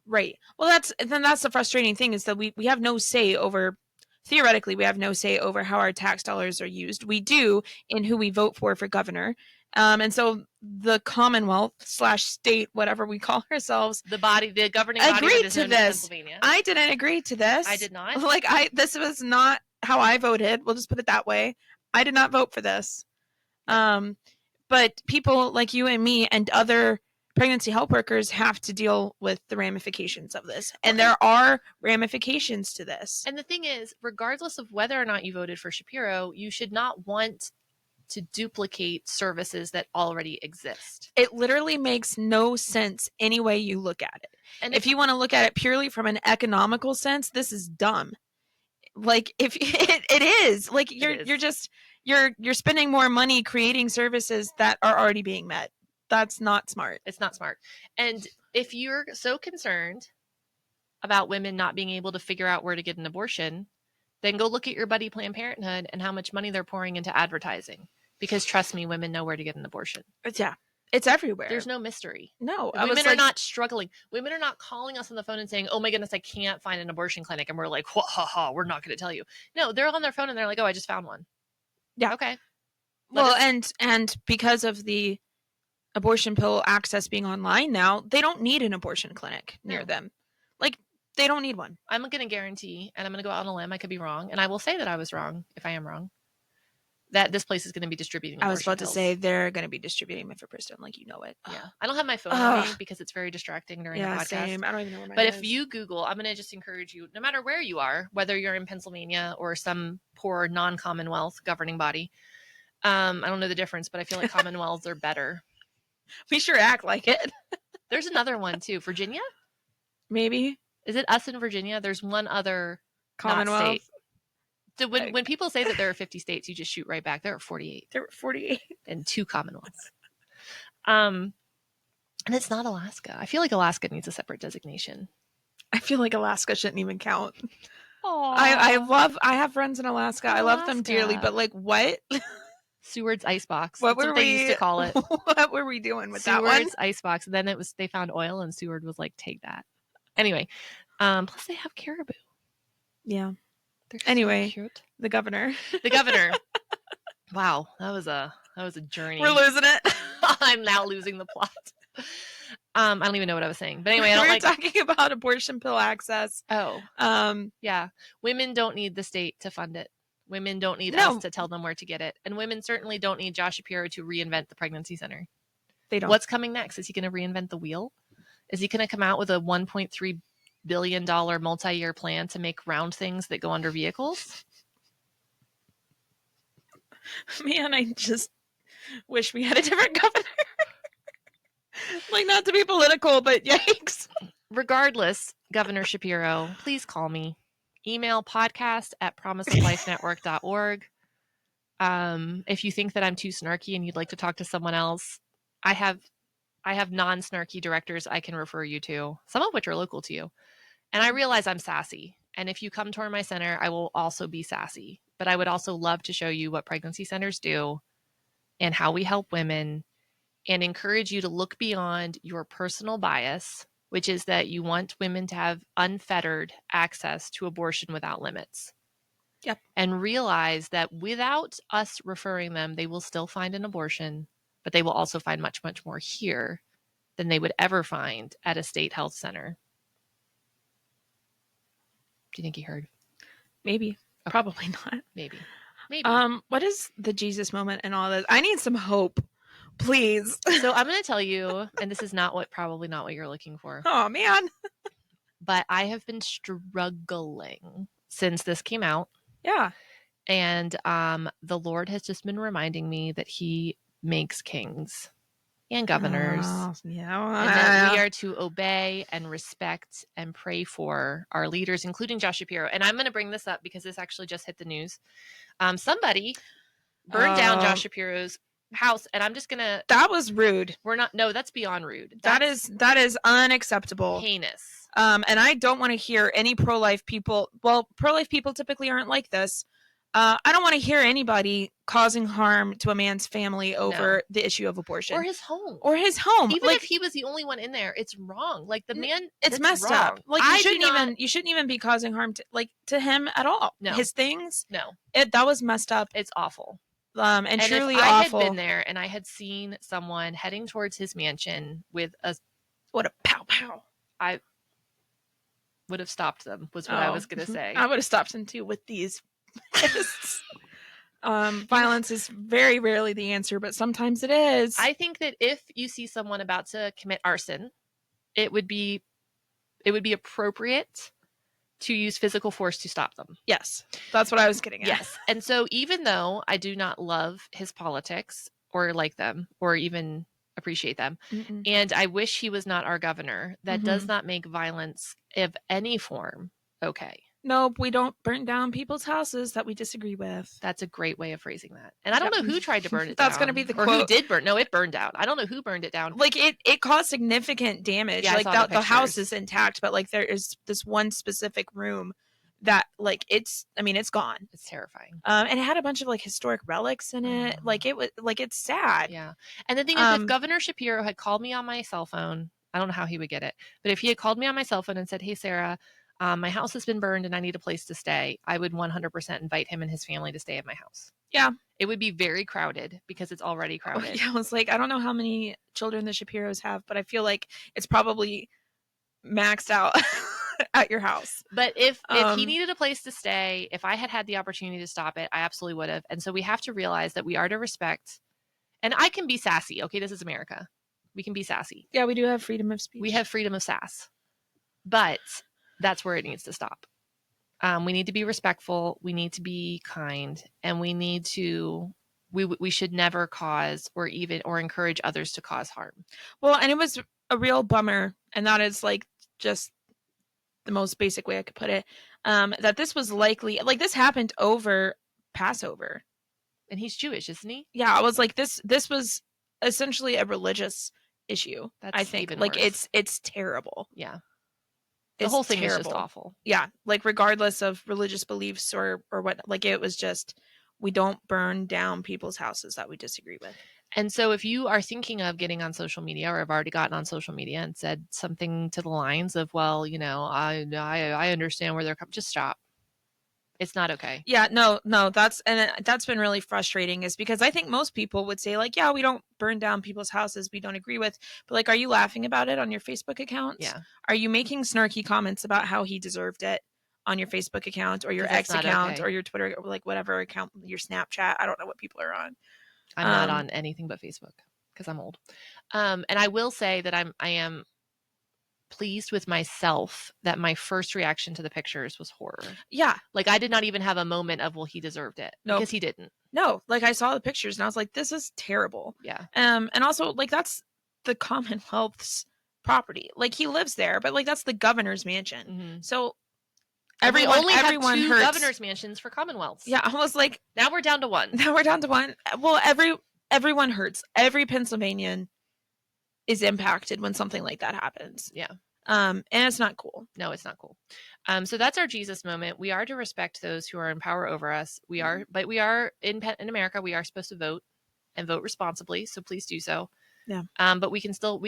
Right. Well, that's the frustrating thing, is that we have no say over, theoretically, we have no say over how our tax dollars are used. We do in who we vote for governor. And so the Commonwealth / state, whatever we call ourselves, the governing body agreed to this. I didn't agree to this. I did not. This was not how I voted. We'll just put it that way. I did not vote for this. But people like you and me and other pregnancy health workers have to deal with the ramifications of this. And there are ramifications to this. And the thing is, regardless of whether or not you voted for Shapiro, you should not want to duplicate services that already exist. It literally makes no sense any way you look at it. And if you want to look at it purely from an economical sense, this is dumb. Like, if it is, like, you're spending more money creating services that are already being met. That's not smart. It's not smart. And if you're so concerned about women not being able to figure out where to get an abortion, then go look at your buddy Planned Parenthood and how much money they're pouring into advertising. Because trust me, women know where to get an abortion. It's everywhere. There's no mystery. No. Women are not struggling. Women are not calling us on the phone and saying, oh my goodness, I can't find an abortion clinic. And we're like, ha ha ha, we're not going to tell you. No, they're on their phone and they're like, oh, I just found one. Yeah. Okay. And because of the abortion pill access being online now, they don't need an abortion clinic near them. Like, they don't need one. I'm going to guarantee, and I'm going to go out on a limb, I could be wrong, and I will say that I was wrong if I am wrong, that this place is going to be distributing abortion I was about pills. to say they're going to be distributing mifepristone, like, you know it. Yeah. I don't have my phone on me because it's very distracting during the podcast. Same. I don't even know where mine But is. If you Google, I'm going to just encourage you, no matter where you are, whether you're in Pennsylvania or some poor non-Commonwealth governing body, I don't know the difference, but I feel like Commonwealths are better. We sure act like it. There's another one too. Virginia? Maybe. Is it us in Virginia? There's one other Commonwealth. So when people say that there are 50 states, you just shoot right back. There are 48. There were 48. And 2 Commonwealths. And it's not Alaska. I feel like Alaska needs a separate designation. I feel like Alaska shouldn't even count. Aww. I have friends in Alaska. I love them dearly, but like, what? Seward's Icebox. What were they used to call it. What were we doing with that one? Seward's Icebox. And then they found oil, and Seward was like, take that. Anyway, plus they have caribou. Yeah. They're anyway, so cute. The governor. The governor. Wow, that was a That was a journey. We're losing it. I'm now losing the plot. I don't even know what I was saying. But anyway, we were talking about abortion pill access. Oh. Yeah. Women don't need the state to fund it. Women don't need us to tell them where to get it. And women certainly don't need Josh Shapiro to reinvent the pregnancy center. They don't. What's coming next? Is he going to reinvent the wheel? Is he going to come out with a $1.3 billion multi-year plan to make round things that go under vehicles? Man, I just wish we had a different governor. Like, not to be political, but yikes. Regardless, Governor Shapiro, please call me. Email podcast@promiseoflifenetwork.org. If you think that I'm too snarky and you'd like to talk to someone else, I have non-snarky directors I can refer you to, some of which are local to you. And I realize I'm sassy. And if you come toward my center, I will also be sassy. But I would also love to show you what pregnancy centers do and how we help women, and encourage you to look beyond your personal bias, which is that you want women to have unfettered access to abortion without limits. Yep. And realize that without us referring them, they will still find an abortion, but they will also find much, much more here than they would ever find at a state health center. Do you think he heard? Maybe. Okay. Probably not. Maybe. What is the Jesus moment in all this? I need some hope. Please. So I'm going to tell you, and this is probably not what you're looking for. Oh, man. But I have been struggling since this came out. Yeah. And the Lord has just been reminding me that he makes kings and governors. Yeah. And that we are to obey and respect and pray for our leaders, including Josh Shapiro. And I'm going to bring this up because this actually just hit the news. Somebody burned down Josh Shapiro's house, and I'm just gonna. That was rude. No, that's beyond rude. That is unacceptable. Heinous. And I don't want to hear any pro-life people. Well, pro-life people typically aren't like this. I don't want to hear anybody causing harm to a man's family over the issue of abortion or his home. Even if he was the only one in there, it's wrong. Like the man, it's messed up. Like you shouldn't even be causing harm to him at all. No, his things. No, that was messed up. It's awful. And truly if awful. I had been there and I had seen someone heading towards his mansion with a pow pow, I would have stopped them. Was what I was going to say. I would have stopped them too with these fists. Violence is very rarely the answer, but sometimes it is. I think that if you see someone about to commit arson, it would be appropriate to use physical force to stop them. Yes, that's what I was getting at. Yes. And so even though I do not love his politics or like them or even appreciate them, and I wish he was not our governor, that does not make violence of any form okay. Nope, we don't burn down people's houses that we disagree with. That's a great way of phrasing that. And I don't know who tried to burn it That's down. going to be the quote. Or who did burn. No, it burned down. I don't know who burned it down. Like it caused significant damage. Yeah, like the house is intact, but like there is this one specific room that like it's gone. It's terrifying. And it had a bunch of like historic relics in it. Like it was like it's sad. Yeah. And the thing is, if Governor Shapiro had called me on my cell phone, I don't know how he would get it, but if he had called me on my cell phone and said, "Hey, Sarah, my house has been burned and I need a place to stay," I would 100% invite him and his family to stay at my house. Yeah. It would be very crowded because it's already crowded. Oh, yeah, I was like, I don't know how many children the Shapiros have, but I feel like it's probably maxed out at your house. But if he needed a place to stay, if I had the opportunity to stop it, I absolutely would have. And so we have to realize that we are to respect. And I can be sassy. Okay, this is America. We can be sassy. Yeah, we do have freedom of speech. We have freedom of sass. But that's where it needs to stop. We need to be respectful. We need to be kind, and we need to. We should never cause or encourage others to cause harm. Well, and it was a real bummer, and that is like just the most basic way I could put it. That this was likely like this happened over Passover, and he's Jewish, isn't he? Yeah, I was like this was essentially a religious issue. That's I think even like worse. it's terrible. Yeah. The whole thing is just awful. Yeah, like regardless of religious beliefs or what, like it was just, we don't burn down people's houses that we disagree with. And so if you are thinking of getting on social media or have already gotten on social media and said something to the lines of, well, I understand where they're coming, just stop. It's not okay. Yeah, no, that's been really frustrating, is because I think most people would say, like, yeah, we don't burn down people's houses we don't agree with. But, like, are you laughing about it on your Facebook account? Yeah. Are you making snarky comments about how he deserved it on your Facebook account or your X account or your Twitter, or like whatever account, your Snapchat? I don't know what people are on. I'm not on anything but Facebook because I'm old. And I will say that I am pleased with myself that my first reaction to the pictures was horror. Yeah. Like, I did not even have a moment of, well, he deserved it. No. Because he didn't. No. Like, I saw the pictures and I was like, this is terrible. Yeah. And also, like, that's the Commonwealth's property. Like, he lives there, but, like, that's the governor's mansion. Mm-hmm. So everyone have two governor's mansions for Commonwealths. Yeah, almost like now we're down to one. Well, everyone hurts. Every Pennsylvanian is impacted when something like that happens. Yeah. And it's not cool. No, it's not cool. So that's our Jesus moment. We are to respect those who are in power over us. We are, but we are in America. We are supposed to vote and vote responsibly. So please do so. Yeah. But we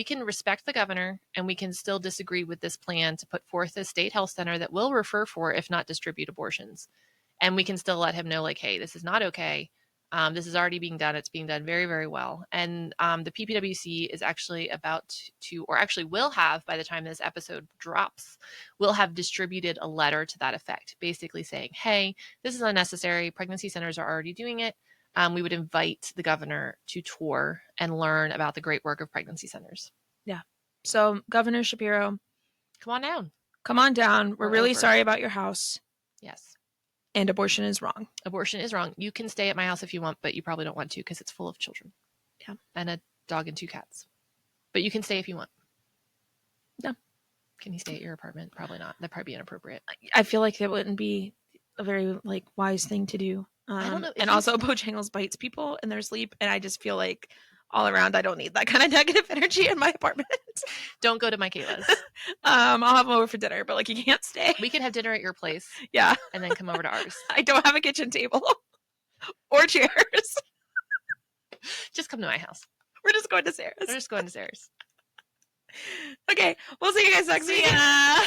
can respect the governor, and we can still disagree with this plan to put forth a state health center that will refer for, if not distribute, abortions. And we can still let him know, like, hey, this is not okay. This is already being done. It's being done very, very well. And the PPWC is actually about to, or actually will have, by the time this episode drops, will have distributed a letter to that effect, basically saying, hey, this is unnecessary. Pregnancy centers are already doing it. We would invite the governor to tour and learn about the great work of pregnancy centers. Yeah. So, Governor Shapiro, come on down. Come on down. We're really sorry about your house. Yes. And abortion is wrong. Abortion is wrong. You can stay at my house if you want, but you probably don't want to because it's full of children. Yeah. And a dog and 2 cats. But you can stay if you want. No. Can he stay at your apartment? Probably not. That'd probably be inappropriate. I feel like that wouldn't be a very, like, wise thing to do. I don't know. And also, Bojangles bites people in their sleep, and I just feel like all around, I don't need that kind of negative energy in my apartment. Don't go to Mikayla's. I'll have him over for dinner, but, like, you can't stay. We can have dinner at your place. Yeah. And then come over to ours. I don't have a kitchen table or chairs. Just come to my house. We're just going to Sarah's. We're just going to Sarah's. Okay. We'll see you guys next week. Yeah.